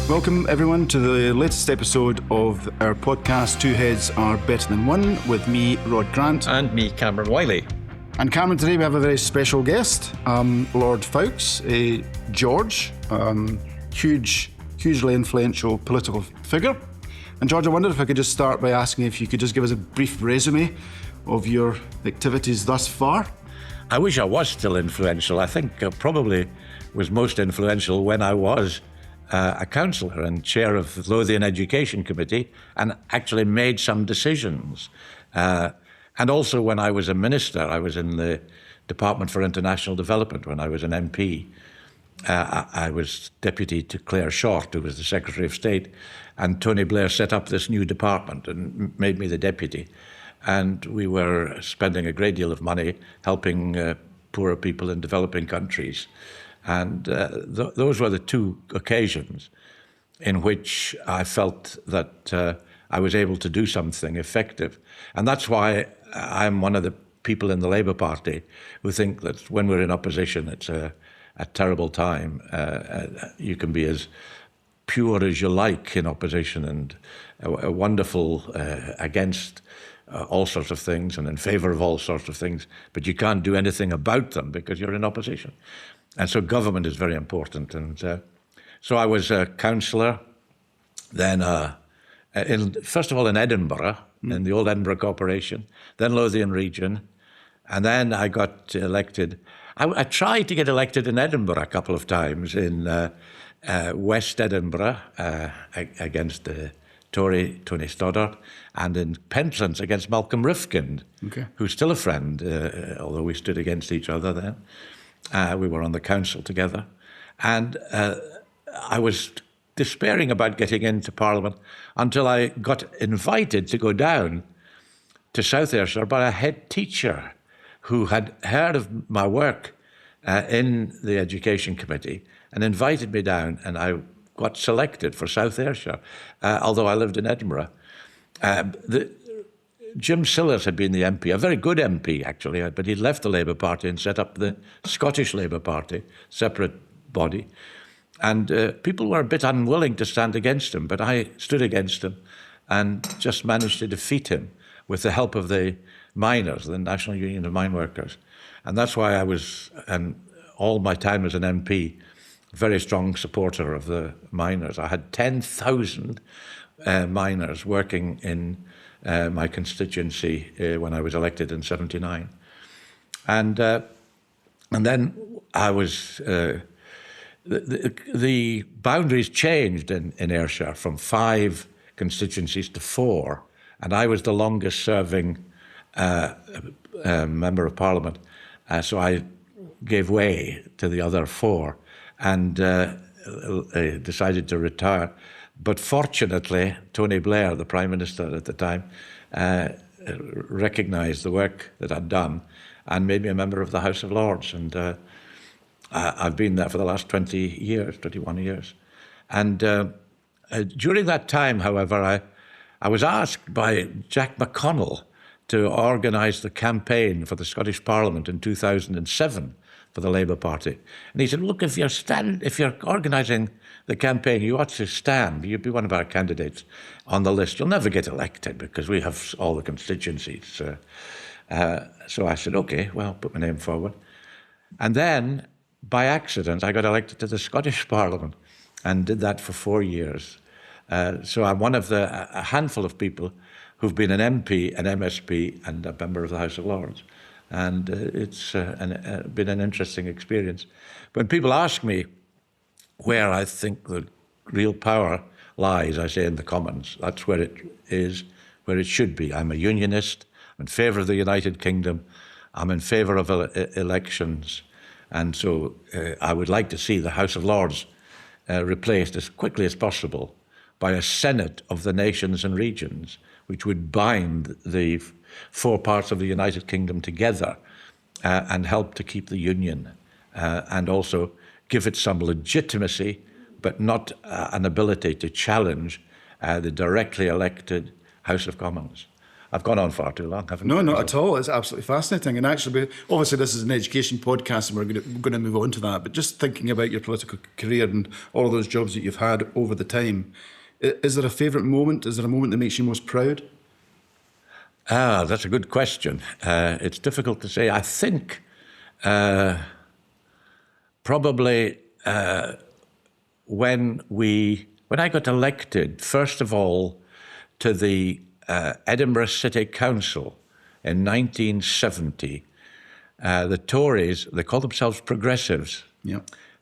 Welcome everyone to the latest episode of our podcast, Two Heads Are Better Than One, with me, Rod Grant. And me, Cameron Wiley. And Cameron, today we have a very special guest, Lord Foulkes, George, hugely influential political figure. And George, I wondered if I could just start by asking if you could just give us a brief resume of your activities thus far. I wish I was still influential. I think I probably was most influential when I was a councillor and chair of the Lothian Education Committee and actually made some decisions. And also when I was a minister, I was in the Department for International Development when I was an MP. I was deputy to Claire Short, who was the Secretary of State, and Tony Blair set up this new department and made me the deputy. And we were spending a great deal of money helping poorer people in developing countries. And those were the two occasions in which I felt that I was able to do something effective. And that's why I'm one of the people in the Labour Party who think that when we're in opposition, it's a terrible time. You can be as pure as you like in opposition and a wonderful against all sorts of things and in favour of all sorts of things, but you can't do anything about them because you're in opposition. And so government is very important. And so I was a councillor, then first of all in Edinburgh, in the old Edinburgh Corporation, then Lothian Region, and then I got elected. I tried to get elected in Edinburgh a couple of times, in West Edinburgh against Tory Tony Stoddart, and in Pentlands against Malcolm Rifkind, who's still a friend, although we stood against each other then. We were on the council together. And I was despairing about getting into Parliament until I got invited to go down to South Ayrshire by a head teacher who had heard of my work in the Education Committee and invited me down, and I got selected for South Ayrshire, although I lived in Edinburgh. Jim Sillars had been the MP, a very good MP actually, but he'd left the Labour Party and set up the Scottish Labour Party, separate body. And people were a bit unwilling to stand against him, but I stood against him and just managed to defeat him with the help of the miners, the National Union of Mine Workers. And that's why I was, and all my time as an MP, a very strong supporter of the miners. I had 10,000 miners working in my constituency when I was elected in '79. And then I was, the boundaries changed in Ayrshire from 5 constituencies to 4, and I was the longest serving Member of Parliament. So I gave way to the other 4 and decided to retire. But fortunately, Tony Blair, the Prime Minister at the time, recognised the work that I'd done and made me a member of the House of Lords. And I've been there for the last 21 years. And during that time, however, I was asked by Jack McConnell to organise the campaign for the Scottish Parliament in 2007 for the Labour Party. And he said, look, if you're organising the campaign, you ought to stand. You'd be one of our candidates on the list. You'll never get elected because we have all the constituencies. So I said, OK, well, put my name forward. And then, by accident, I got elected to the Scottish Parliament and did that for 4 years. So I'm one of a handful of people who've been an MP, an MSP, and a member of the House of Lords. And it's been an interesting experience. When people ask me where I think the real power lies, I say in the Commons. That's where it is, where it should be. I'm a unionist. I'm in favour of the United Kingdom. I'm in favour of elections. And so I would like to see the House of Lords replaced as quickly as possible by a Senate of the nations and regions, which would bind the 4 parts of the United Kingdom together and help to keep the Union and also give it some legitimacy, but not an ability to challenge the directly elected House of Commons. I've gone on far too long, haven't I? No, not at all. It's absolutely fascinating. And actually, obviously, this is an education podcast, and we're going to move on to that. But just thinking about your political career and all of those jobs that you've had over the time, is there a favourite moment? Is there a moment that makes you most proud? That's a good question. It's difficult to say. I think probably when I got elected, first of all, to the Edinburgh City Council in 1970, the Tories, they called themselves progressives,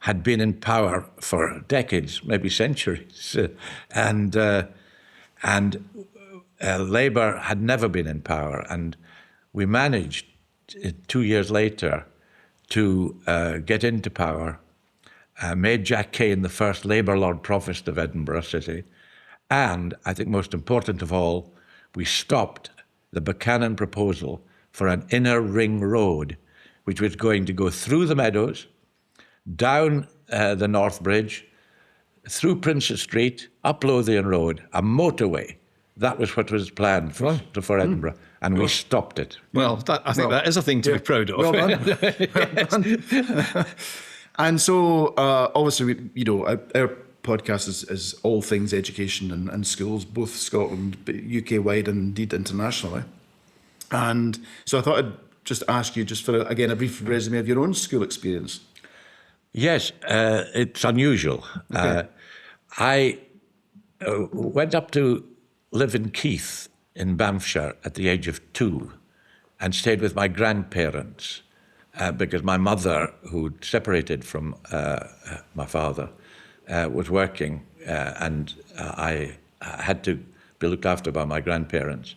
had been in power for decades, maybe centuries, and Labour had never been in power. And we managed 2 years later to get into power, made Jack Cane the first Labour Lord Provost of Edinburgh City, and I think most important of all, we stopped the Buchanan proposal for an inner ring road, which was going to go through the Meadows, down the North Bridge, through Princes Street, up Lothian Road, a motorway. That was what was planned for Edinburgh, and we stopped it. Well, I think that is a thing to be proud of. Well done. Well done. And so, obviously, our podcast is all things education and schools, both Scotland, UK-wide, and indeed internationally. And so I thought I'd just ask you, just for, again, a brief resume of your own school experience. Yes, it's unusual. Okay. I went up to live in Keith in Banffshire at the age of 2 and stayed with my grandparents because my mother, who'd separated from my father, was working and I had to be looked after by my grandparents.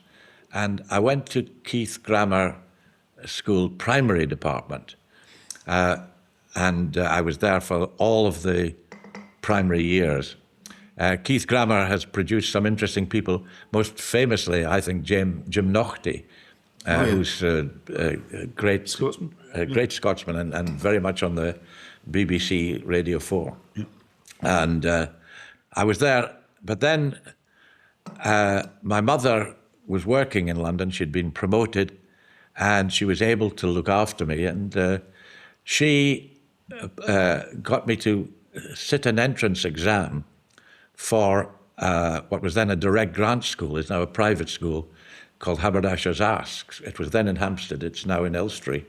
And I went to Keith Grammar School primary department and I was there for all of the primary years. Keith Grammar has produced some interesting people, most famously, I think, Jim Naughty, who's a great Scotsman, great Scotsman and very much on the BBC Radio 4. Yeah. And I was there, but then my mother was working in London. She'd been promoted and she was able to look after me. And she got me to sit an entrance exam for what was then a direct grant school, is now a private school, called Haberdashers' Asks. It was then in Hampstead, it's now in Elstree.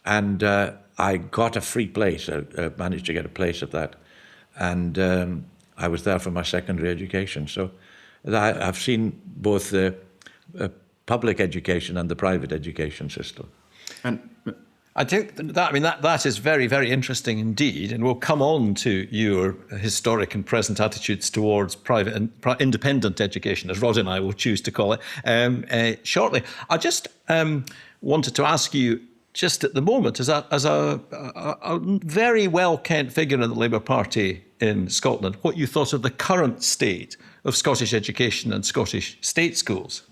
And I got a free place, I managed to get a place at that. And I was there for my secondary education. So I've seen both the public education and the private education system. And I think that is very, very interesting indeed, and we'll come on to your historic and present attitudes towards private and independent education, as Rod and I will choose to call it, shortly. I just wanted to ask you, just at the moment, as a very well-kent figure in the Labour Party in Scotland, what you thought of the current state of Scottish education and Scottish state schools.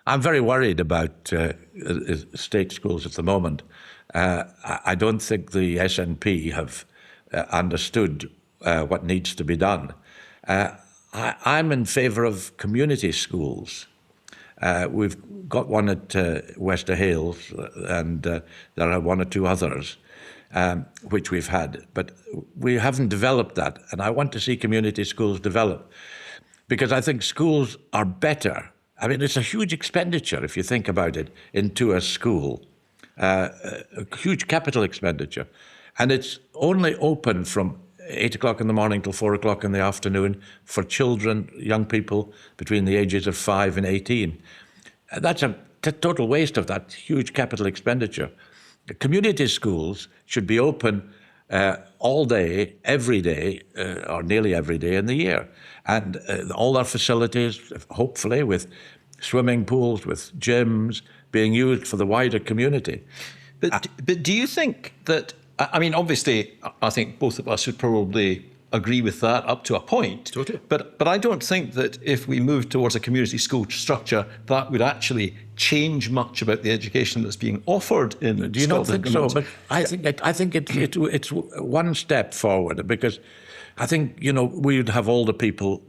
I'm very worried about state schools at the moment. I don't think the SNP have understood what needs to be done. I'm in favour of community schools. We've got one at Wester Hales, and there are one or two others which we've had, but we haven't developed that. And I want to see community schools develop because I think schools are better. I mean, it's a huge expenditure, if you think about it, into a school, a huge capital expenditure. And it's only open from 8 o'clock in the morning till 4 o'clock in the afternoon for children, young people between the ages of 5 and 18. That's a total waste of that huge capital expenditure. The community schools should be open all day, every day, or nearly every day in the year. And all their facilities, hopefully with swimming pools, with gyms, being used for the wider community. But do you think that, I mean, obviously, I think both of us would probably agree with that up to a point. Totally. But I don't think that if we move towards a community school structure, that would actually change much about the education that's being offered in Do you not Scotland? think so? But I think it's one step forward, because I think, we'd have older people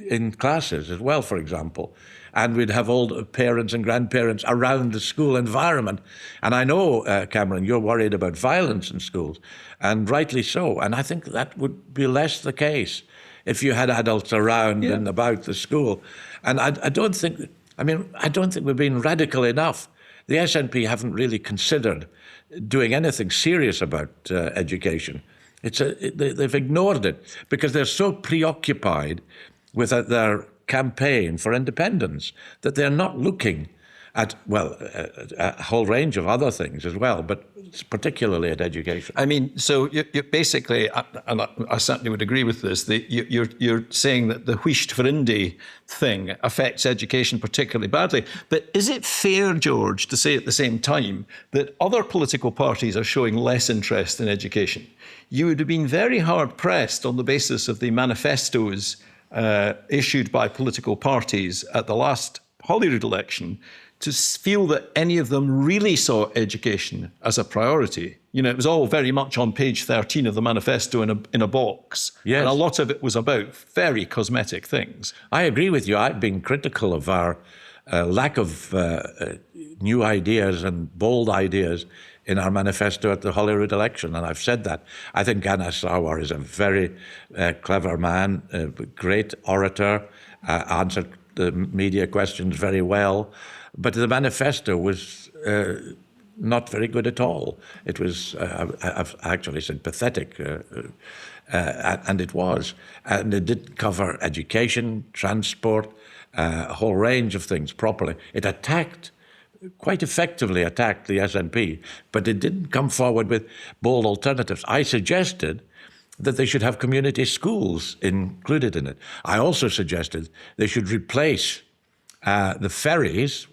in classes as well, for example, and we'd have older parents and grandparents around the school environment. And I know, Cameron, you're worried about violence in schools, and rightly so. And I think that would be less the case if you had adults around and about the school. And I don't think we've been radical enough. The SNP haven't really considered doing anything serious about education. They've ignored it because they're so preoccupied with their campaign for independence that they're not looking at, a whole range of other things as well, but particularly at education. I mean, so you basically, and I certainly would agree with this, that you're saying that the Huisht Verindi thing affects education particularly badly. But is it fair, George, to say at the same time that other political parties are showing less interest in education? You would have been very hard pressed on the basis of the manifestos issued by political parties at the last Holyrood election to feel that any of them really saw education as a priority. It was all very much on page 13 of the manifesto in a box. Yes. And a lot of it was about very cosmetic things. I agree with you. I've been critical of our lack of new ideas and bold ideas in our manifesto at the Holyrood election, and I've said that. I think Anna Sauer is a very clever man, a great orator, answered the media questions very well, but the manifesto was not very good at all. It was, I've actually said, pathetic, and it was. And it didn't cover education, transport, a whole range of things properly. It quite effectively attacked the SNP, but it didn't come forward with bold alternatives. I suggested that they should have community schools included in it. I also suggested they should replace the ferries,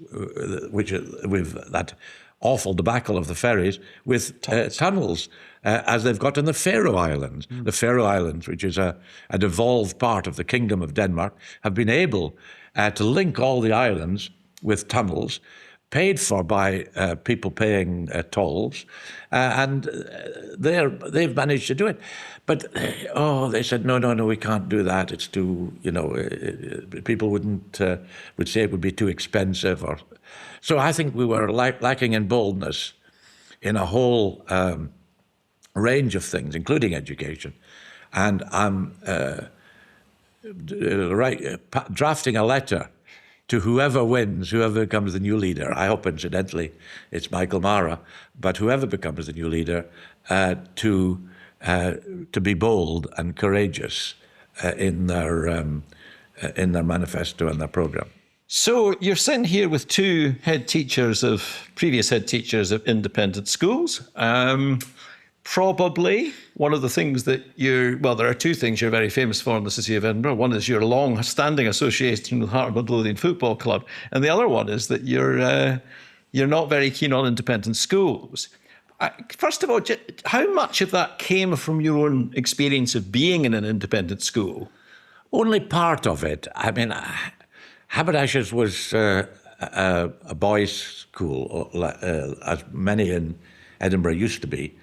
with that awful debacle of the ferries, with tunnels, as they've got in the Faroe Islands. The Faroe Islands, which is a devolved part of the Kingdom of Denmark, have been able to link all the islands with tunnels, paid for by people paying tolls, and they've managed to do it. But, they said, no, we can't do that. It's too, people would say it would be too expensive. So I think we were lacking in boldness in a whole range of things, including education. And I'm drafting a letter to whoever wins, whoever becomes the new leader. I hope, incidentally, it's Michael Mara, but whoever becomes the new leader, to be bold and courageous in their manifesto and their programme. So you're sitting here with two previous head teachers of independent schools. Probably one of the things that there are two things you're very famous for in the City of Edinburgh. One is your long-standing association with Heart of Midlothian Football Club, and the other one is that you're not very keen on independent schools. First of all, how much of that came from your own experience of being in an independent school? Only part of it. I mean, Haberdashers was a boys' school, as many in Edinburgh used to be.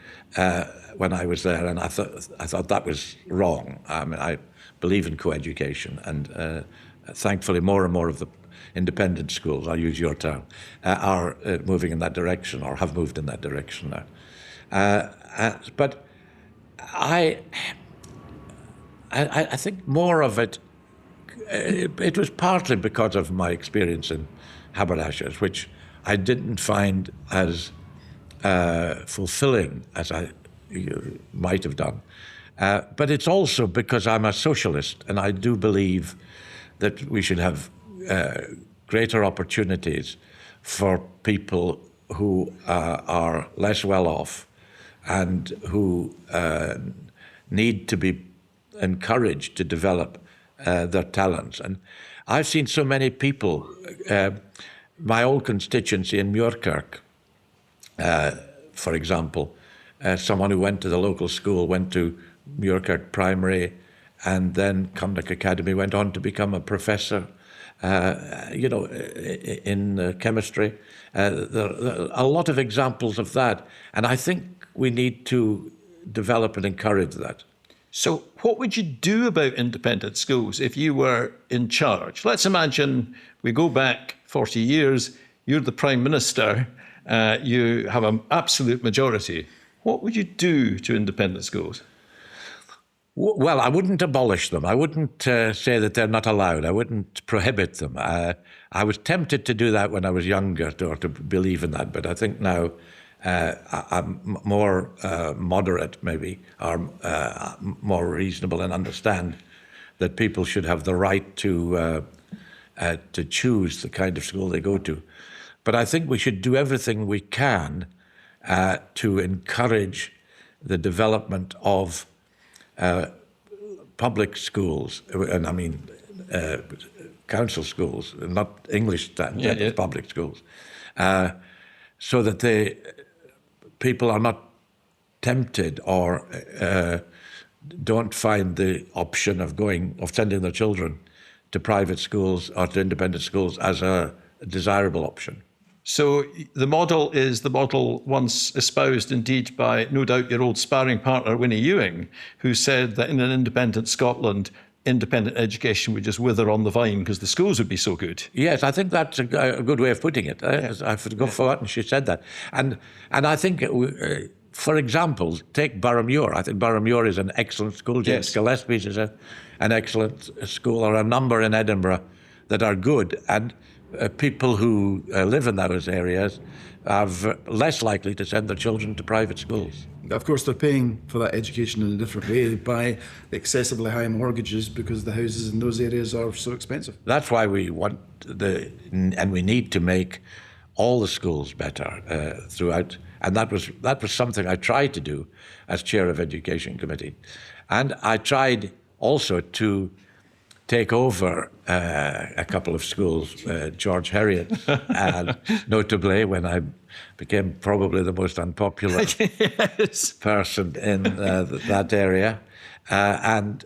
When I was there, and I thought that was wrong. I mean, I believe in co-education, and thankfully more and more of the independent schools, I'll use your term, are moving in that direction, or have moved in that direction now. But I think more of it, it was partly because of my experience in Haberdashers, which I didn't find as fulfilling as I might have done. But it's also because I'm a socialist, and I do believe that we should have greater opportunities for people who are less well off and who need to be encouraged to develop their talents. And I've seen so many people, my old constituency in Muirkirk, for example, someone who went to the local school, went to Muirkirk Primary, and then Cumnock Academy, went on to become a professor in chemistry. There are a lot of examples of that. And I think we need to develop and encourage that. So what would you do about independent schools if you were in charge? Let's imagine we go back 40 years, you're the Prime Minister, you have an absolute majority. What would you do to independent schools? Well, I wouldn't abolish them. I wouldn't say that they're not allowed. I wouldn't prohibit them. I was tempted to do that when I was younger, or to believe in that. But I think now I'm more moderate, maybe, or more reasonable, and understand that people should have the right to choose the kind of school they go to. But I think we should do everything we can to encourage the development of public schools, and I mean council schools, not English standard, public schools, so that people are not tempted or don't find the option of sending their children to private schools or to independent schools as a desirable option. So the model is the model once espoused indeed by, no doubt, your old sparring partner, Winnie Ewing, who said that in an independent Scotland, independent education would just wither on the vine because the schools would be so good. Yes, I think that's a good way of putting it. I've forgotten she said that. And I think, for example, take Boroughmuir. I think Boroughmuir is an excellent school. James Gillespie's is an excellent school, or a number in Edinburgh that are good. And people who live in those areas are less likely to send their children to private schools. Of course, they're paying for that education in a different way by excessively high mortgages because the houses in those areas are so expensive. That's why we want and we need to make all the schools better throughout. And that was something I tried to do as chair of Education Committee. And I tried also to take over a couple of schools, George Heriot, and notably when I became probably the most unpopular person in that area, and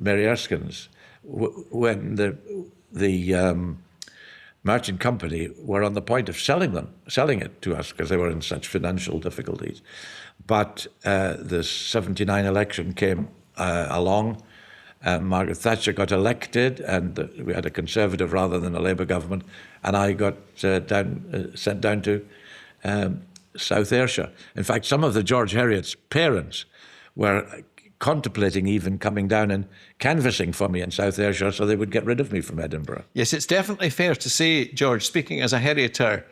Mary Erskine's, when the merchant company were on the point of selling it to us because they were in such financial difficulties. But the 79 election came along. Margaret Thatcher got elected, and we had a Conservative rather than a Labour government, and I got sent down to South Ayrshire. In fact, some of the George Heriot's parents were contemplating even coming down and canvassing for me in South Ayrshire so they would get rid of me from Edinburgh. Yes, it's definitely fair to say, George, speaking as a Herioter,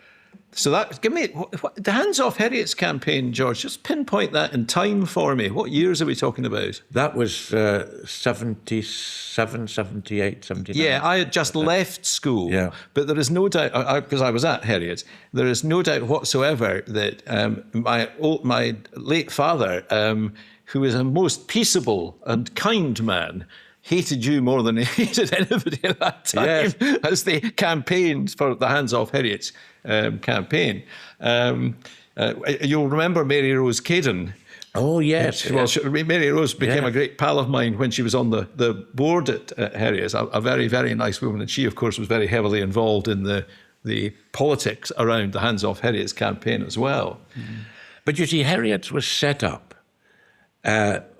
so give me the Hands Off Heriot's campaign, George. Just pinpoint that in time for me. What years are we talking about? That was 77, 78, 79. Yeah, I had just left school. Yeah. But there is no doubt, because I was at Heriot's, there is no doubt whatsoever that my late father, who was a most peaceable and kind man, hated you more than he hated anybody at that time, as they campaigned for the Hands Off Heriot's campaign. You'll remember Mary Rose Caden. Oh, yes. Well, Mary Rose became a great pal of mine when she was on the board at Heriot's, a very, very nice woman. And she, of course, was very heavily involved in the politics around the Hands Off Heriot's campaign as well. Mm-hmm. But you see, Heriot's was set up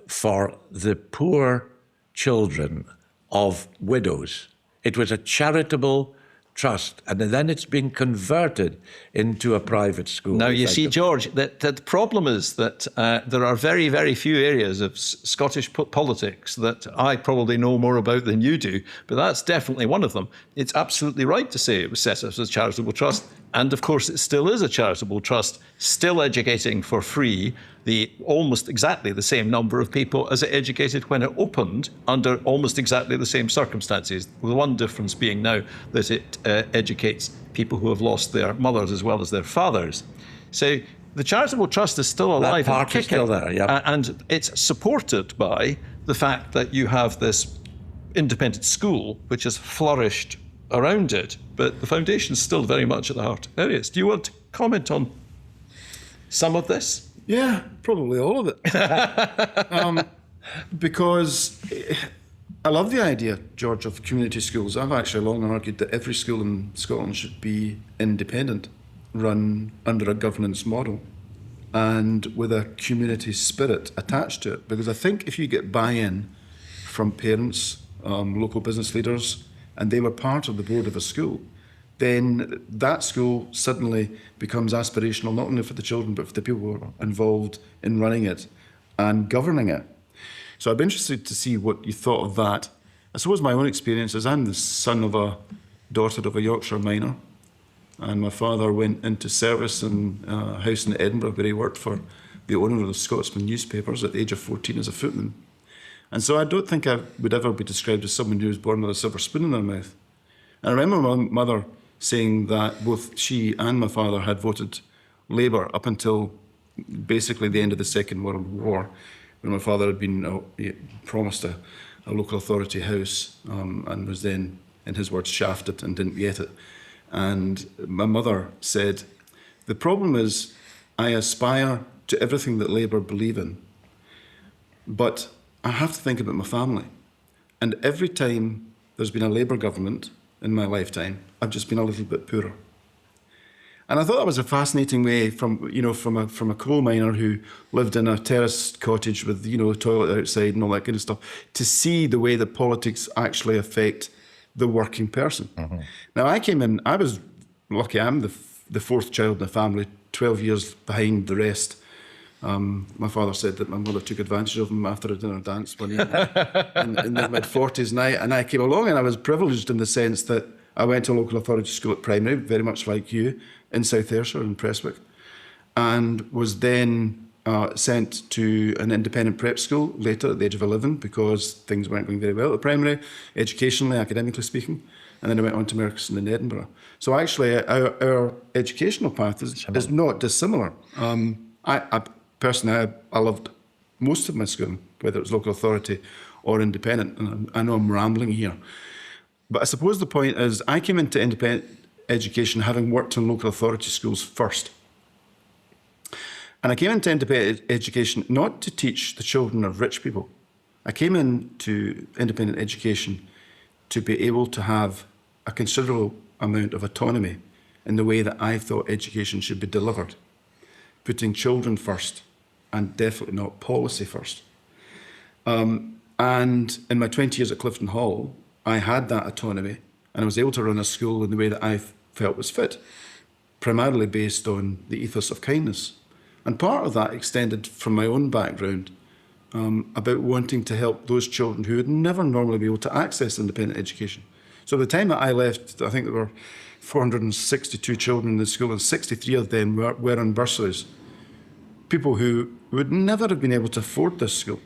for the poor children of widows. It was a charitable trust, and then it's been converted into a private school. Now, you see, George, that the problem is that there are very, very few areas of Scottish politics that I probably know more about than you do, but that's definitely one of them. It's absolutely right to say it was set up as a charitable trust, and of course it still is a charitable trust, still educating for free almost exactly the same number of people as it educated when it opened under almost exactly the same circumstances. The one difference being now that it educates people who have lost their mothers as well as their fathers. So the charitable trust is still alive. That part is still there, yeah. And it's supported by the fact that you have this independent school which has flourished around it, but the foundation's still very much at the heart. There it is. Do you want to comment on some of this? Yeah, probably all of it. Because I love the idea, George, of community schools. I've actually long argued that every school in Scotland should be independent, run under a governance model, and with a community spirit attached to it. Because I think if you get buy-in from parents, local business leaders, and they were part of the board of a school, then that school suddenly becomes aspirational, not only for the children, but for the people who are involved in running it and governing it. So I'd be interested to see what you thought of that. I suppose my own experience is I'm the son of a daughter of a Yorkshire miner, and my father went into service in a house in Edinburgh where he worked for the owner of the Scotsman newspapers at the age of 14 as a footman. And so I don't think I would ever be described as someone who was born with a silver spoon in their mouth. And I remember my mother saying that both she and my father had voted Labour up until basically the end of the Second World War, when my father had been promised a local authority house and was then, in his words, shafted and didn't get it. And my mother said, the problem is I aspire to everything that Labour believe in, but I have to think about my family. And every time there's been a Labour government in my lifetime, I've just been a little bit poorer. And I thought that was a fascinating way from a coal miner who lived in a terraced cottage with, a toilet outside and all that kind of stuff, to see the way that politics actually affect the working person. Mm-hmm. Now, I was lucky. I'm the fourth child in the family, 12 years behind the rest. My father said that my mother took advantage of him after a dinner dance one year in their mid-40s, and I came along, and I was privileged in the sense that I went to a local authority school at primary, very much like you, in South Ayrshire in Prestwick, and was then sent to an independent prep school later at the age of 11 because things weren't going very well at primary, educationally, academically speaking, and then I went on to Merchiston in Edinburgh. So actually our educational path is not dissimilar. I personally, I loved most of my schooling, whether it was local authority or independent, and I know I'm rambling here. But I suppose the point is I came into independent education having worked in local authority schools first. And I came into independent education not to teach the children of rich people. I came into independent education to be able to have a considerable amount of autonomy in the way that I thought education should be delivered, putting children first and definitely not policy first. And in my 20 years at Clifton Hall, I had that autonomy and I was able to run a school in the way that I felt was fit, primarily based on the ethos of kindness. And part of that extended from my own background about wanting to help those children who would never normally be able to access independent education. So the time that I left, I think there were 462 children in the school and 63 of them were on bursaries. People who would never have been able to afford this school.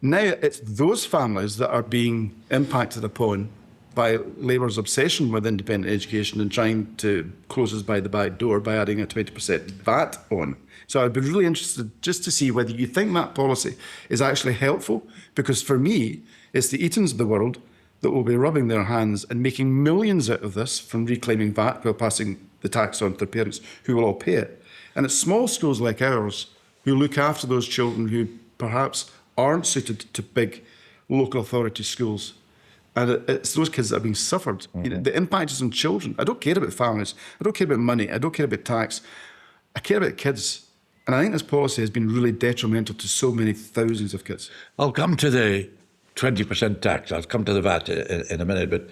Now it's those families that are being impacted upon by Labour's obsession with independent education and trying to close us by the back door by adding a 20% VAT on. So I'd be really interested just to see whether you think that policy is actually helpful, because for me, it's the Eatons of the world that will be rubbing their hands and making millions out of this from reclaiming VAT while passing the tax on to their parents, who will all pay it. And it's small schools like ours who look after those children who perhaps aren't suited to big local authority schools. And it's those kids that are being suffered. Mm-hmm. The impact is on children. I don't care about families. I don't care about money. I don't care about tax. I care about kids. And I think this policy has been really detrimental to so many thousands of kids. I'll come to the 20% tax. I'll come to the VAT in a minute. But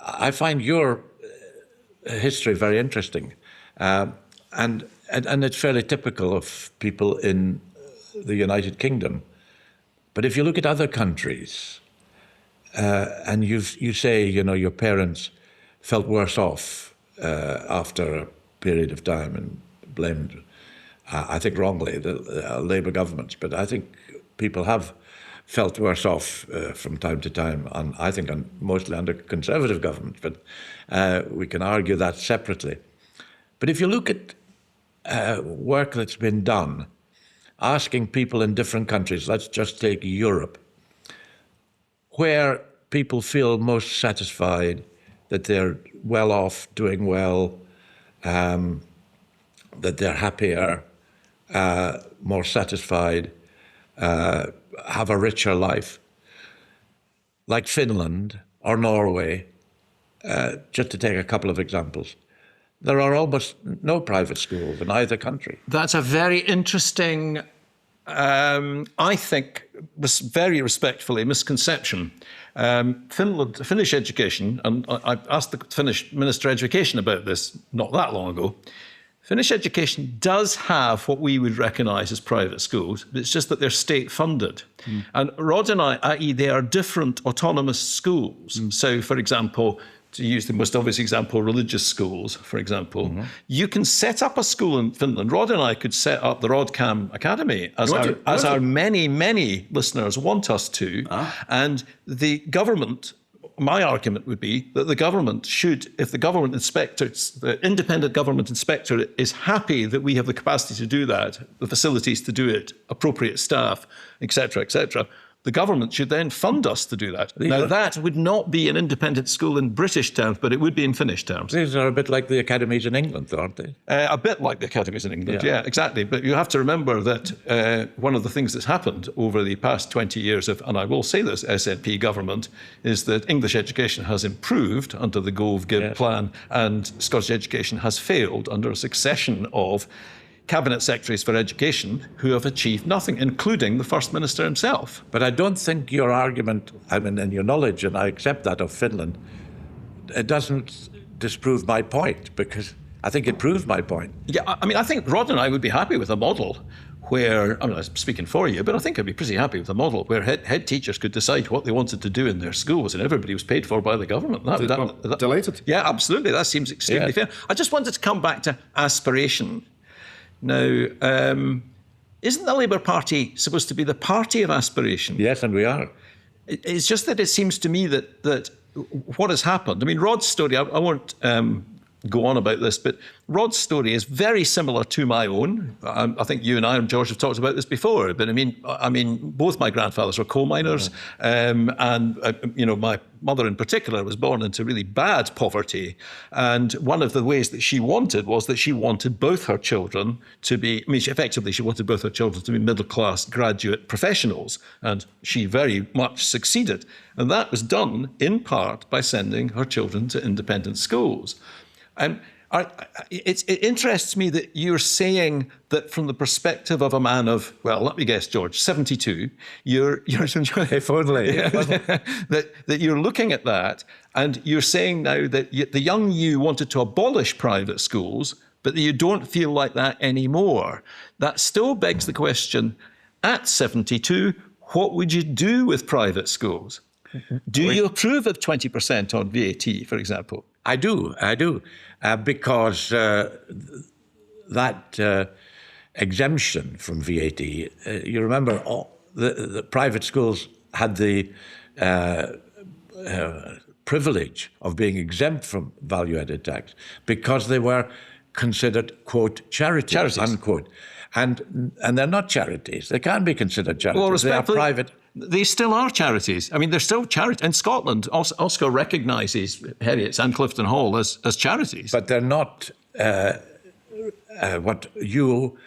I find your history very interesting. And it's fairly typical of people in the United Kingdom. But if you look at other countries, and you say, your parents felt worse off after a period of time and blamed, I think wrongly, the Labour governments. But I think people have felt worse off from time to time, and I think mostly under Conservative governments. But we can argue that separately. But if you look at work that's been done, asking people in different countries, let's just take Europe, where people feel most satisfied that they're well off, doing well, that they're happier, more satisfied, have a richer life. like Finland or Norway, just to take a couple of examples, there are almost no private schools in either country. That's a very interesting, I think, very respectfully, misconception. Finnish education, and I asked the Finnish Minister of Education about this not that long ago. Finnish education does have what we would recognise as private schools, but it's just that they're state-funded. And Rod and I, i.e. they are different autonomous schools. So, for example, to use the most obvious example, religious schools, for example, you can set up a school in Finland. Rod and I could set up the Rodcam Academy, as our many, many listeners want us to. And the government, my argument would be that the government should, if the government inspector, the independent government inspector is happy that we have the capacity to do that, the facilities to do it, appropriate staff, etc., etc., the government should then fund us to do that. Now, that would not be an independent school in British terms, but it would be in Finnish terms. These are a bit like the academies in England, aren't they? A bit like the academies in England, yeah, exactly. But you have to remember that one of the things that's happened over the past 20 years of, and I will say this, SNP government, is that English education has improved under the Gove-Gibb plan, and Scottish education has failed under a succession of Cabinet Secretaries for Education who have achieved nothing, including the First Minister himself. But I don't think your argument, I mean, and your knowledge, and I accept that of Finland, it doesn't disprove my point, because I think it proves my point. Yeah, I mean, I think Rod and I would be happy with a model where, I'm not speaking for you, but I think I'd be pretty happy with a model where head teachers could decide what they wanted to do in their schools and everybody was paid for by the government. Delighted. Yeah, absolutely. That seems extremely fair. I just wanted to come back to aspiration. Now, isn't the Labour Party supposed to be the party of aspiration? Yes, and we are. It's just that it seems to me that what has happened, I mean, Rod's story, I won't go on about this, but Rod's story is very similar to my own. I think you and I and George have talked about this before, but I mean, both my grandfathers were coal miners, and my mother in particular was born into really bad poverty. And one of the ways that she wanted was that she wanted both her children to be, she wanted both her children to be middle-class graduate professionals, and she very much succeeded. And that was done in part by sending her children to independent schools. And it interests me that you're saying that from the perspective of a man of, well, let me guess, George, 72, you're if only. that you're looking at that and you're saying now that the young you wanted to abolish private schools, but that you don't feel like that anymore. That still begs the question, at 72, what would you do with private schools? Do you approve of 20% on VAT, for example? I do, because that exemption from VAT, you remember the private schools had the privilege of being exempt from value-added tax because they were considered, quote, charities, unquote. And they're not charities. They can't be considered charities. Well, they are private. They still are charities. I mean, they're still charities. In Scotland, Oscar recognises Heriot's and Clifton Hall as charities. But they're not what you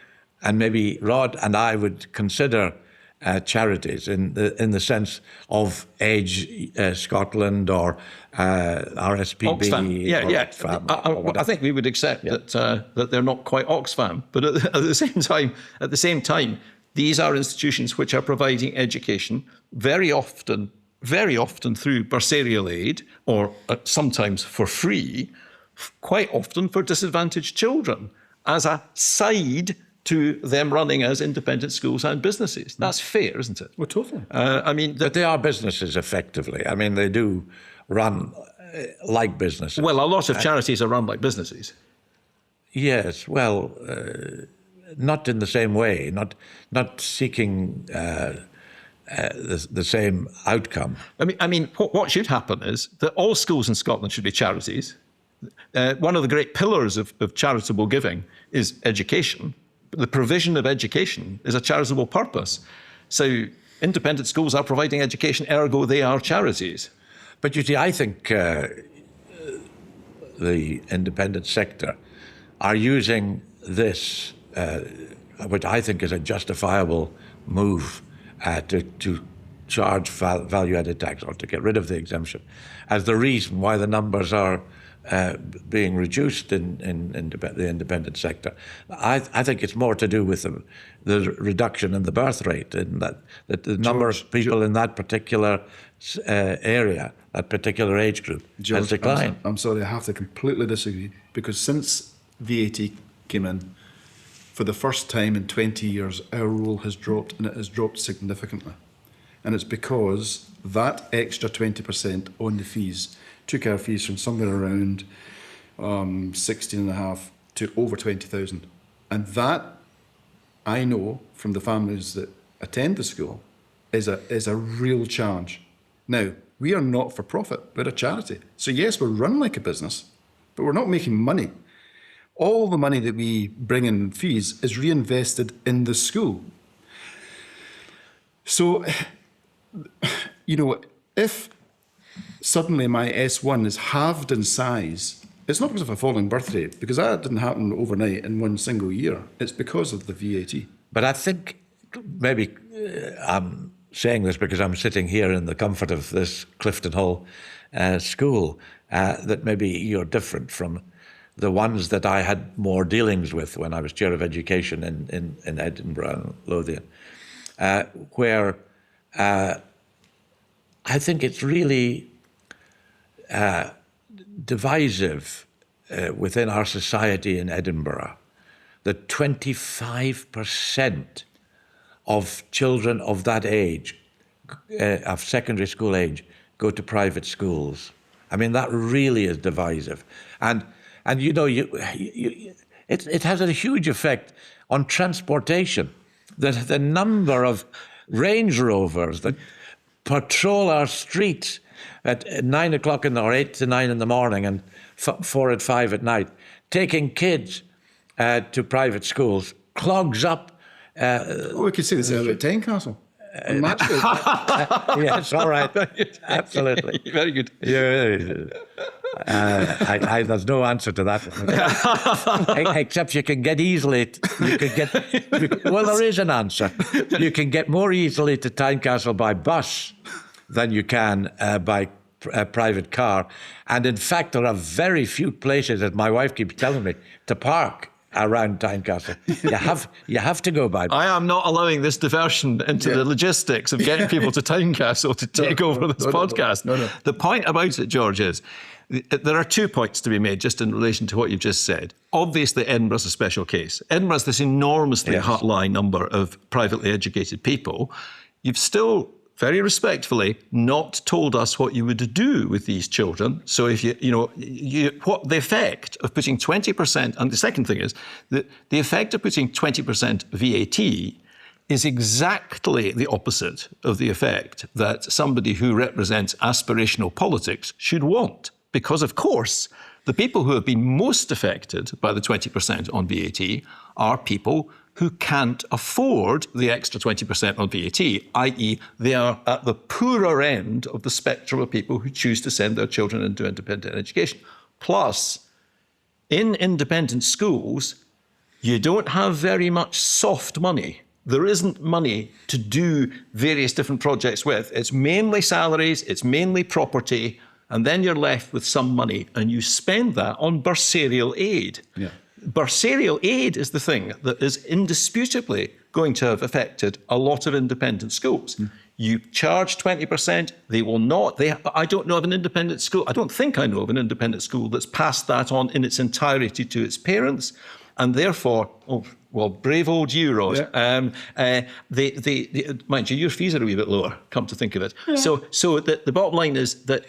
and maybe Rod and I would consider charities in the sense of Age Scotland or RSPB. Oxfam. Yeah. I think we would accept that they're not quite Oxfam, but at the same time, these are institutions which are providing education very often through bursarial aid, or sometimes for free, quite often for disadvantaged children, as a side to them running as independent schools and businesses. That's fair, isn't it? Well, totally. But they are businesses effectively. I mean, they do run like businesses. Well, a lot of charities are run like businesses. Yes, well, not in the same way, not seeking the same outcome. I mean, what should happen is that all schools in Scotland should be charities. One of the great pillars of charitable giving is education. The provision of education is a charitable purpose. So independent schools are providing education, ergo they are charities. But you see, I think the independent sector are using this, which I think is a justifiable move to charge value-added tax or to get rid of the exemption as the reason why the numbers are being reduced in the independent sector. I think it's more to do with the reduction in the birth rate, and that the number of people in that particular area, that particular age group, has declined. I'm sorry, I have to completely disagree, because since VAT came in, for the first time in 20 years, our roll has dropped, and it has dropped significantly. And it's because that extra 20% on the fees took our fees from somewhere around 16.5 to over 20,000. And that, I know from the families that attend the school, is a real challenge. Now, we are not for profit, we're a charity. So yes, we're run like a business, but we're not making money. All the money that we bring in fees is reinvested in the school. So, you know, if suddenly my S1 is halved in size, it's not because of a falling birth rate, because that didn't happen overnight in one single year. It's because of the VAT. But I think maybe I'm saying this because I'm sitting here in the comfort of this Clifton Hall school, that maybe you're different from the ones that I had more dealings with when I was chair of education in Edinburgh and Lothian, where I think it's really divisive within our society in Edinburgh that 25% of children of that age, of secondary school age, go to private schools. I mean, that really is divisive. And you know, it has a huge effect on transportation. The number of Range Rovers that patrol our streets at 9 o'clock or 8 to 9 in the morning and 4 at 5 at night, taking kids to private schools, clogs up. We could say this about Tynecastle. Yes, all right. Absolutely. Very good. Yeah. There's no answer to that one. Except you can get easily. Well, there is an answer. You can get more easily to Tynecastle by bus than you can by a private car. And in fact, there are very few places, as my wife keeps telling me, to park around Tynecastle. You have to go by. I am not allowing this diversion into the logistics of getting people to Tynecastle to take over this podcast. No. The point about it, George, is there are 2 points to be made just in relation to what you've just said. Obviously, Edinburgh's a special case. Edinburgh's this enormously high number of privately educated people. You've still, very respectfully, not told us what you would do with these children. So if what the effect of putting 20%, and the second thing is that the effect of putting 20% VAT is exactly the opposite of the effect that somebody who represents aspirational politics should want. Because, of course, the people who have been most affected by the 20% on VAT are people who can't afford the extra 20% on VAT, i.e. they are at the poorer end of the spectrum of people who choose to send their children into independent education. Plus, in independent schools, you don't have very much soft money. There isn't money to do various different projects with. It's mainly salaries, it's mainly property, and then you're left with some money, and you spend that on bursarial aid. Yeah. Bursarial aid is the thing that is indisputably going to have affected a lot of independent schools. You charge 20%, they will not. I don't know of an independent school, I don't think I know of an independent school that's passed that on in its entirety to its parents, and therefore, brave old you, Rod. Yeah. Mind you, your fees are a wee bit lower, come to think of it. Yeah. So the bottom line is that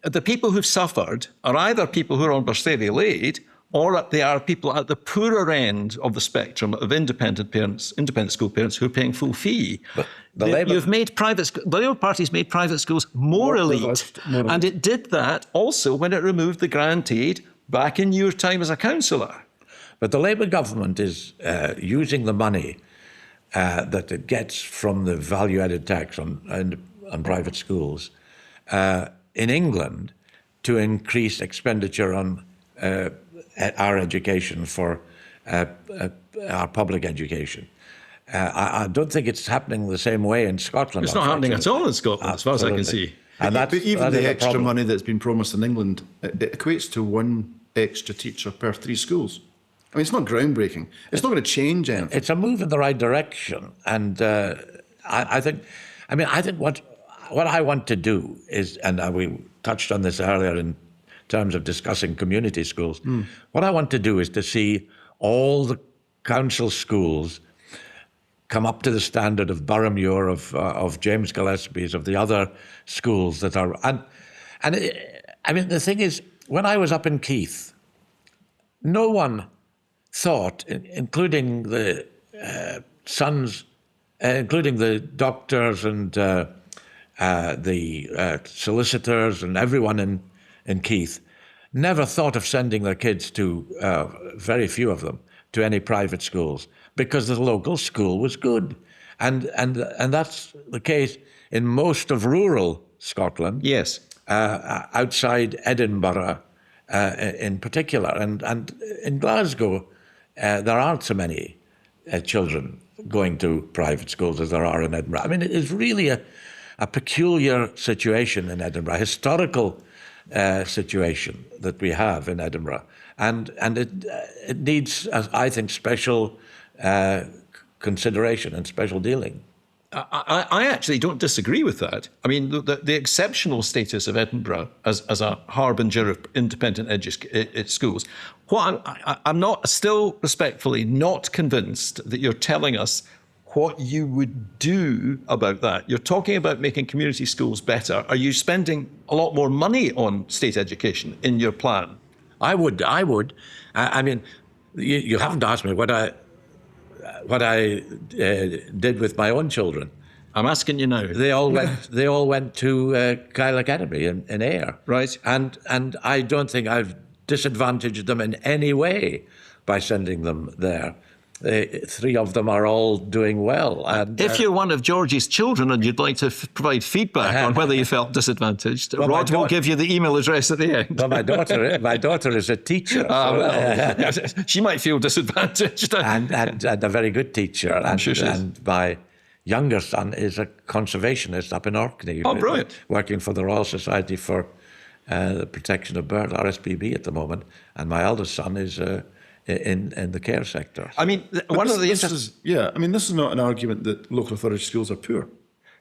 the people who've suffered are either people who are on bursarial aid, or they are people at the poorer end of the spectrum of independent school parents who are paying full fee. But the Labour Party's made private schools more elite, and it did that also when it removed the grant aid back in your time as a councillor. But the Labour government is using the money that it gets from the value-added tax on private schools in England to increase expenditure on our education for our public education. I don't think it's happening the same way in Scotland. It's not happening at all in Scotland, as far as I can see. And But even that is the a extra problem. money that's been promised in England, it equates to 1 extra teacher per 3 schools. I mean, it's not groundbreaking. It's not going to change anything. It's a move in the right direction, and I think what I want to do is, and we touched on this earlier in terms of discussing community schools. What I want to do is to see all the council schools come up to the standard of Boroughmuir, of James Gillespie's, of the other schools that are, I mean, the thing is, when I was up in Keith, no one thought, including the sons, including the doctors and the solicitors and everyone in Keith, never thought of sending their kids to, very few of them, to any private schools, because the local school was good. And that's the case in most of rural Scotland. Yes. Outside Edinburgh in particular. And in Glasgow, there aren't so many children going to private schools as there are in Edinburgh. I mean, it is really a peculiar situation in Edinburgh, a historical situation that we have in Edinburgh. And it needs, I think, special consideration and special dealing. I actually don't disagree with that. I mean, the exceptional status of Edinburgh as a harbinger of independent schools. I'm not, still respectfully, not convinced that you're telling us what you would do about that. You're talking about making community schools better. Are you spending a lot more money on state education in your plan? I would. I mean, you haven't asked me what I did with my own children. I'm asking you now. They all went to Kyle Academy in Ayr. Right. And I don't think I've disadvantaged them in any way by sending them there. 3 of them are all doing well. And if you're one of Georgie's children and you'd like to provide feedback on whether you felt disadvantaged, Rod will give you the email address at the end. Well, my daughter is a teacher. She might feel disadvantaged. and a very good teacher. I'm sure she is. And my younger son is a conservationist up in Orkney. Oh, brilliant. Working for the Royal Society for the Protection of Birds, RSPB, at the moment. And my eldest son is in the care sector. I mean, this is not an argument that local authority schools are poor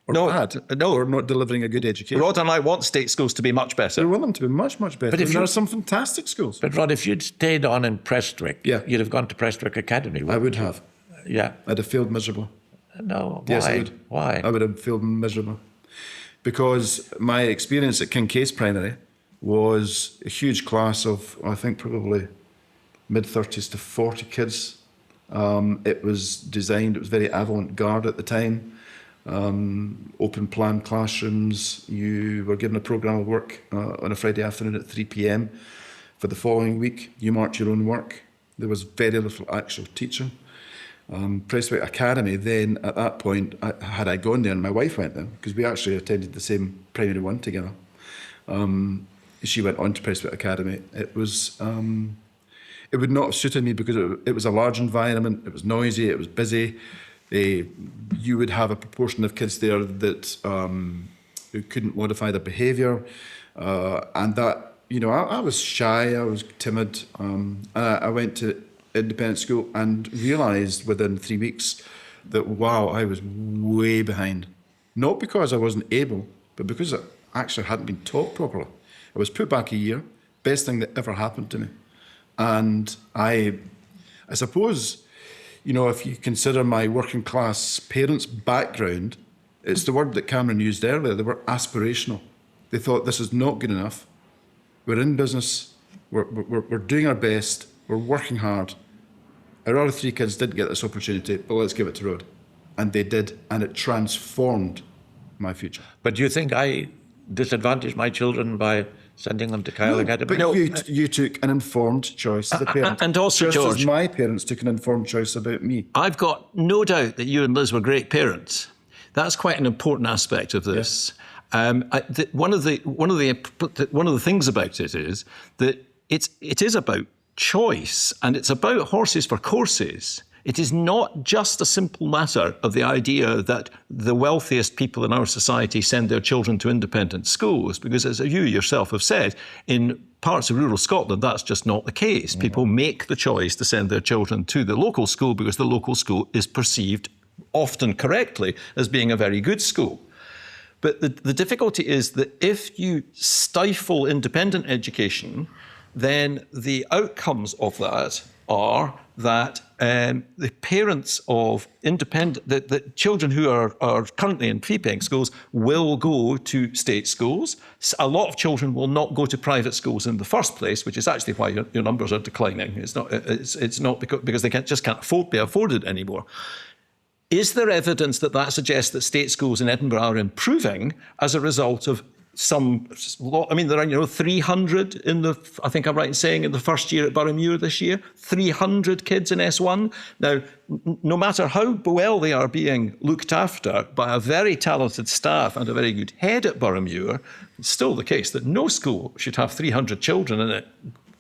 or bad or not delivering a good education. Rod and I want state schools to be much better. We want them to be much, much better. But there are some fantastic schools. But Rod, if you'd stayed on in Prestwick, you'd have gone to Prestwick Academy. I would have. Yeah. I'd have failed miserably. No, why? Yes, I would. Why? I would have failed miserably. Because my experience at Kincaid's Primary was a huge class of, I think, probably mid-30s to 40 kids. It was very avant-garde at the time. Open plan classrooms. You were given a programme of work on a Friday afternoon at 3 p.m. For the following week, you marked your own work. There was very little actual teaching. Prestwick Academy, then at that point, had I gone there, and my wife went there, because we actually attended the same primary one together. She went on to Prestwick Academy. It would not have suited me because it was a large environment, it was noisy, it was busy. You would have a proportion of kids there that who couldn't modify their behaviour, and that, I was shy, I was timid, and I went to independent school and realised within 3 weeks that, wow, I was way behind. Not because I wasn't able, but because I actually hadn't been taught properly. I was put back a year, best thing that ever happened to me. And I suppose, if you consider my working class parents' background, it's the word that Cameron used earlier, they were aspirational. They thought, this is not good enough. We're in business, we're doing our best, we're working hard. Our other 3 kids didn't get this opportunity, but let's give it to Rod. And they did, and it transformed my future. But do you think I disadvantaged my children by sending them to Kyle Academy? But you took an informed choice as a parent. And also, just George, as my parents took an informed choice about me. I've got no doubt that you and Liz were great parents. That's quite an important aspect of this. Yeah. One of the things about it is that it is about choice, and it's about horses for courses. It is not just a simple matter of the idea that the wealthiest people in our society send their children to independent schools, because as you yourself have said, in parts of rural Scotland, that's just not the case. People make the choice to send their children to the local school because the local school is perceived, often correctly, as being a very good school. But the difficulty is that if you stifle independent education, then the outcomes of that are that the parents of the children who are currently in fee-paying schools will go to state schools. A lot of children will not go to private schools in the first place, which is actually why your numbers are declining. It's not because they can't be afforded anymore. Is there evidence that suggests that state schools in Edinburgh are improving as a result of there are 300 I think I'm right in saying, in the first year at Boroughmuir this year, 300 kids in S1. Now, no matter how well they are being looked after by a very talented staff and a very good head at Boroughmuir, it's still the case that no school should have 300 children in it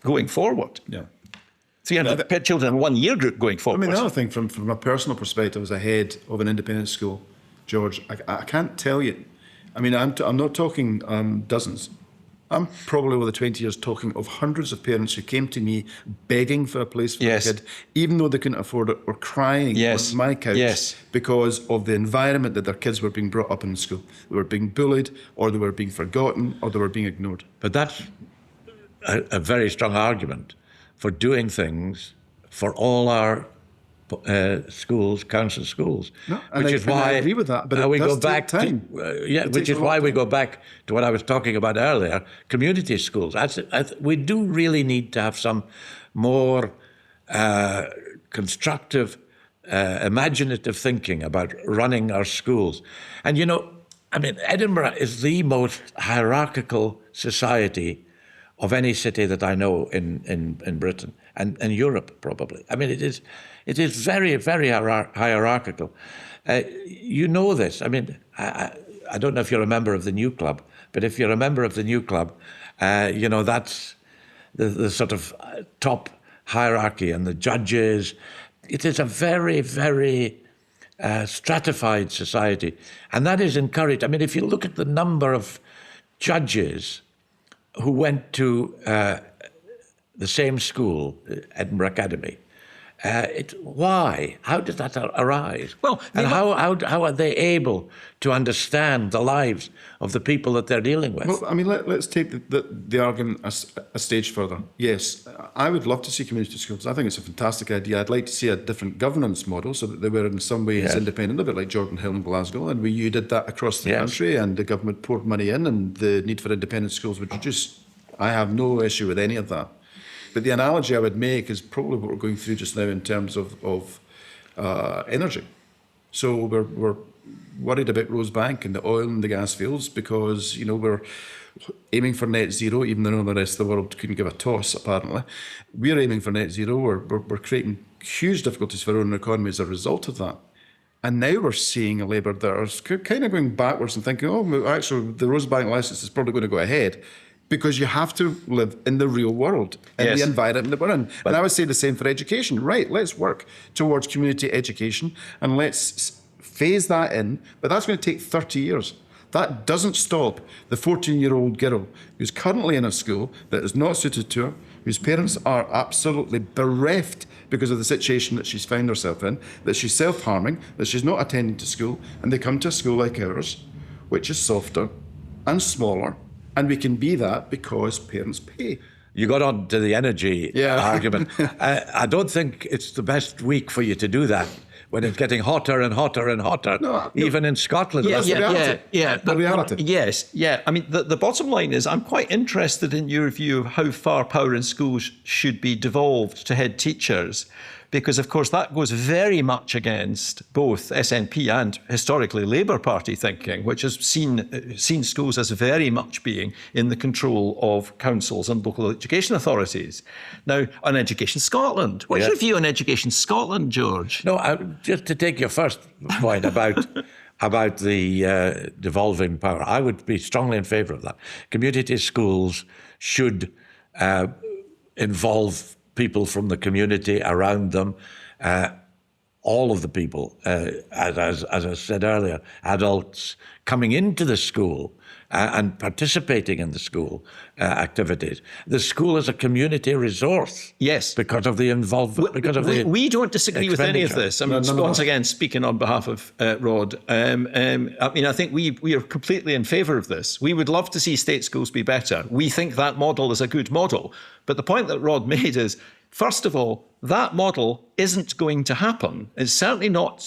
going forward. Yeah. 300 children in 1 year group going forward. I mean, the other thing, from a personal perspective, as a head of an independent school, George, I can't tell you. I mean, I'm not talking dozens. I'm probably over the 20 years talking of hundreds of parents who came to me begging for a place for their kid, even though they couldn't afford it, or crying on my couch because of the environment that their kids were being brought up in school. They were being bullied, or they were being forgotten, or they were being ignored. But that's a very strong argument for doing things for all our schools, council schools, which is why I agree with that. But we go back to which is why we go back to what I was talking about earlier: community schools. We do really need to have some more constructive, imaginative thinking about running our schools. And Edinburgh is the most hierarchical society of any city that I know in Britain and Europe, probably. I mean, it is very, very hierarchical. You know this. I mean, I don't know if you're a member of the New Club, but if you're a member of the New Club, that's the sort of top hierarchy, and the judges. It is a very, very stratified society, and that is encouraged. I mean, if you look at the number of judges who went to the same school, Edinburgh Academy. Why? How did that arise? Well, and how are they able to understand the lives of the people that they're dealing with? Well, I mean, let's take the argument a stage further. Yes, I would love to see community schools. I think it's a fantastic idea. I'd like to see a different governance model so that they were in some ways independent, a bit like Jordan Hill in Glasgow, and you did that across the country, and the government poured money in, and the need for independent schools would reduce. I have no issue with any of that. But the analogy I would make is probably what we're going through just now in terms of energy. So we're worried about Rosebank and the oil and the gas fields because, we're aiming for net zero, even though the rest of the world couldn't give a toss, apparently. We're aiming for net zero. We're creating huge difficulties for our own economy as a result of that. And now we're seeing a Labour that are kind of going backwards and thinking, actually, the Rosebank licence is probably going to go ahead. Because you have to live in the real world, in the environment that we're in. And I would say the same for education. Right, let's work towards community education and let's phase that in. But that's going to take 30 years. That doesn't stop the 14-year-old girl who's currently in a school that is not suited to her, whose parents are absolutely bereft because of the situation that she's found herself in, that she's self-harming, that she's not attending to school, and they come to a school like ours, which is softer and smaller. And we can be that because parents pay. You got on to the energy argument. I don't think it's the best week for you to do that when it's getting hotter and hotter and hotter, even in Scotland. That's the reality. Yes. I mean, the bottom line is I'm quite interested in your view of how far power in schools should be devolved to head teachers. Because, of course, that goes very much against both SNP and historically Labour Party thinking, which has seen schools as very much being in the control of councils and local education authorities. Now, on Education Scotland, what's your view on Education Scotland, George? No, just to take your first point about the devolving power, I would be strongly in favour of that. Community schools should involve people from the community around them. all of the people, as I said earlier, adults coming into the school and participating in the school activities. The school is a community resource. Yes. Because of the involvement, we don't disagree with any of expenditure. this. I mean, once again, speaking on behalf of Rod, I mean, I think we are completely in favour of this. We would love to see state schools be better. We think that model is a good model. But the point that Rod made is, first of all, that model isn't going to happen. It's certainly not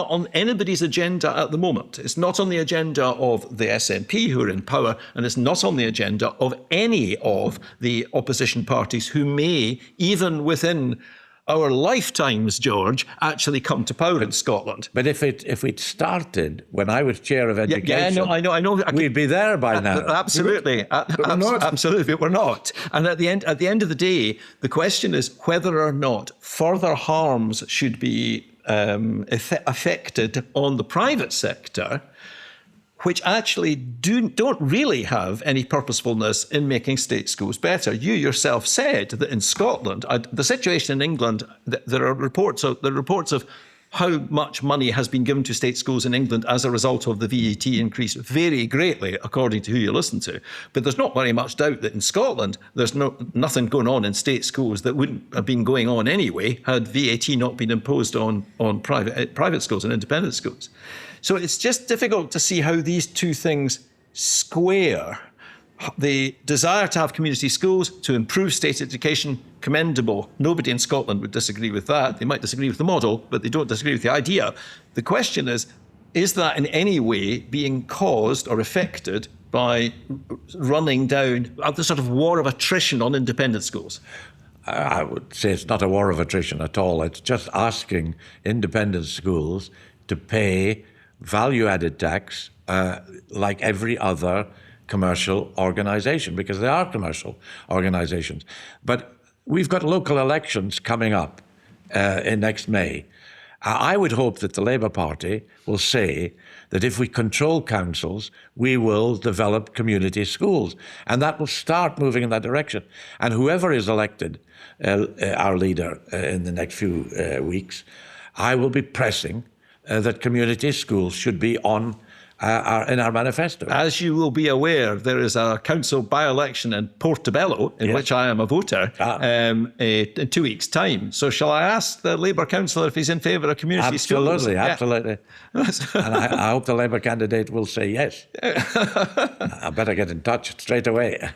on anybody's agenda at the moment. It's not on the agenda of the SNP who are in power, and it's not on the agenda of any of the opposition parties who may, even within our lifetimes, George, actually come to power in Scotland. But if we'd started when I was chair of education, I know. We'd be there by now. Absolutely, absolutely, but we're not. And at the end of the day, the question is whether or not further harms should be affected on the private sector, which actually don't really have any purposefulness in making state schools better. You yourself said that in Scotland, the situation in England, there are reports of how much money has been given to state schools in England as a result of the VAT increase vary greatly according to who you listen to. But there's not very much doubt that in Scotland, there's nothing going on in state schools that wouldn't have been going on anyway had VAT not been imposed on private schools and independent schools. So it's just difficult to see how these two things square. The desire to have community schools, to improve state education, commendable. Nobody in Scotland would disagree with that. They might disagree with the model, but they don't disagree with the idea. The question is that in any way being caused or affected by running down the sort of war of attrition on independent schools? I would say it's not a war of attrition at all. It's just asking independent schools to pay value-added tax like every other commercial organisation, because they are commercial organisations. But we've got local elections coming up in next May. I would hope that the Labour Party will say that if we control councils, we will develop community schools. And that will start moving in that direction. And whoever is elected, our leader in the next few weeks, I will be pressing that community schools should be in our manifesto. As you will be aware, there is a council by-election in Portobello, in which I am a voter, in 2 weeks' time. So shall I ask the Labour councillor if he's in favour of community schools? Absolutely. And I hope the Labour candidate will say yes. I better get in touch straight away.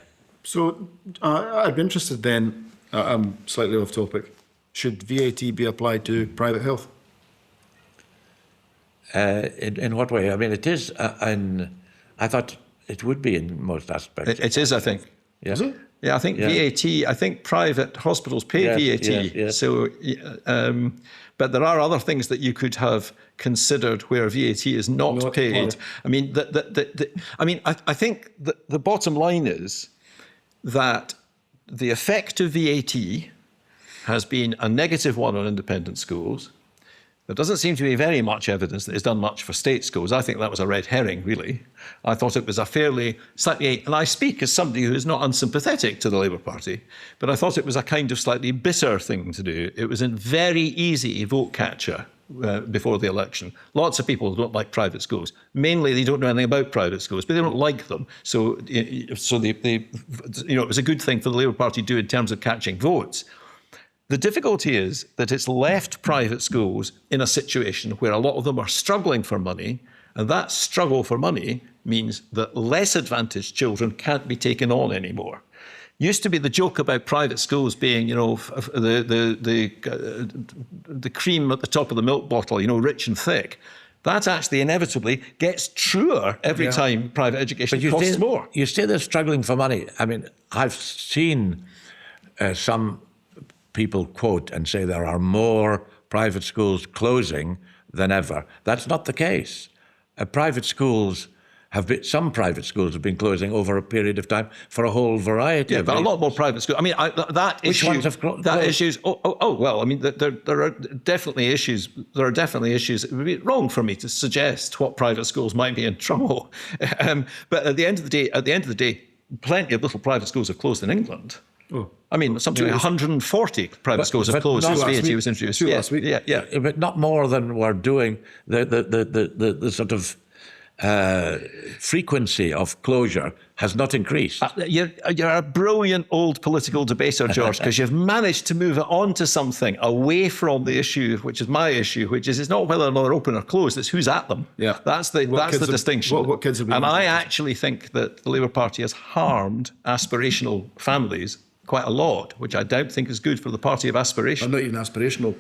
So I'd be interested then, I'm slightly off topic, should VAT be applied to private health? In what way? I mean, it is, I thought it would be in most aspects. It is, I think. Yeah. Is it? Yeah, I think VAT, I think private hospitals pay VAT. Yes. So, but there are other things that you could have considered where VAT is not paid. I mean, I think the bottom line is that the effect of VAT has been a negative one on independent schools. There doesn't seem to be very much evidence that it's done much for state schools. I think that was a red herring, really. I thought it was a fairly slightly, and I speak as somebody who is not unsympathetic to the Labour Party, but I thought it was a kind of slightly bitter thing to do. It was a very easy vote catcher before the election. Lots of people don't like private schools. Mainly, they don't know anything about private schools, but they don't like them. So it was a good thing for the Labour Party to do in terms of catching votes. The difficulty is that it's left private schools in a situation where a lot of them are struggling for money, and that struggle for money means that less advantaged children can't be taken on anymore. Used to be the joke about private schools being, the cream at the top of the milk bottle, rich and thick. That actually inevitably gets truer every time private education costs more. You say they're struggling for money. I mean, I've seen some people quote and say there are more private schools closing than ever. That's not the case. Some private schools have been closing over a period of time for a whole variety of but reasons. a lot more private schools. I mean, Which ones have closed? Well, I mean, there are definitely issues. There are definitely issues. It would be wrong for me to suggest what private schools might be in trouble. But at the end of the day, plenty of little private schools have closed in England. Oh. I mean, something like 140 private schools have but closed not since last VAT week. was introduced. Two last week. Yeah. But not more than we're doing. The sort of frequency of closure has not increased. You're a brilliant old political debater, George, because you've managed to move it on to something away from the issue, which is my issue, which is it's not whether or not they're open or closed, it's who's at them. Yeah. That's the distinction. What kids are being and I impacted? actually think that the Labour Party has harmed aspirational families quite a lot, which I don't think is good for the party of aspiration. I'm not even aspirational,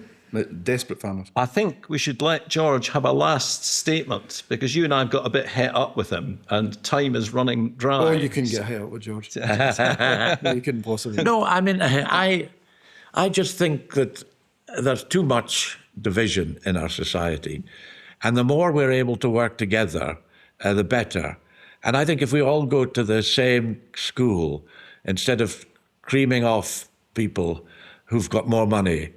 desperate families. I think we should let George have a last statement because you and I have got a bit het up with him and time is running dry. Oh, you can get hit with George. No, you couldn't possibly. No, I mean, I just think that there's too much division in our society. And the more we're able to work together, the better. And I think if we all go to the same school, instead of creaming off people who've got more money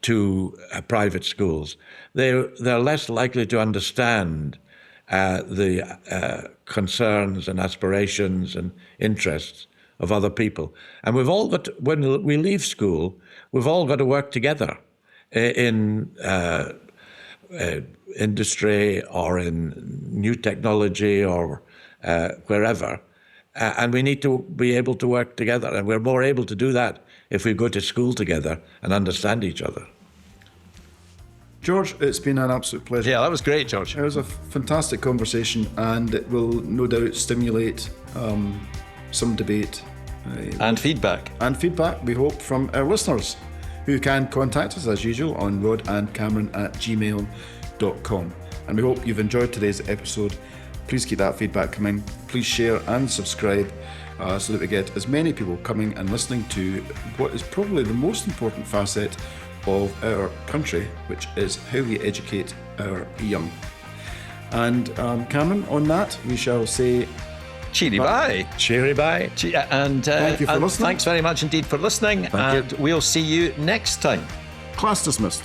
to private schools, they're less likely to understand the concerns and aspirations and interests of other people. And we've all got, when we leave school, we've all got to work together in industry or in new technology or wherever. And we need to be able to work together. And we're more able to do that if we go to school together and understand each other. George, it's been an absolute pleasure. Yeah, that was great, George. It was a fantastic conversation, and it will no doubt stimulate some debate And feedback. and feedback, we hope, from our listeners, who can contact us as usual on rodandcameron@gmail.com. And we hope you've enjoyed today's episode. Please keep that feedback coming. Please share and subscribe so that we get as many people coming and listening to what is probably the most important facet of our country, which is how we educate our young. And Cameron, on that, we shall say Cheery bye. Cheery bye. And Thank you for listening. Thanks very much indeed for listening. And we'll see you next time. class dismissed.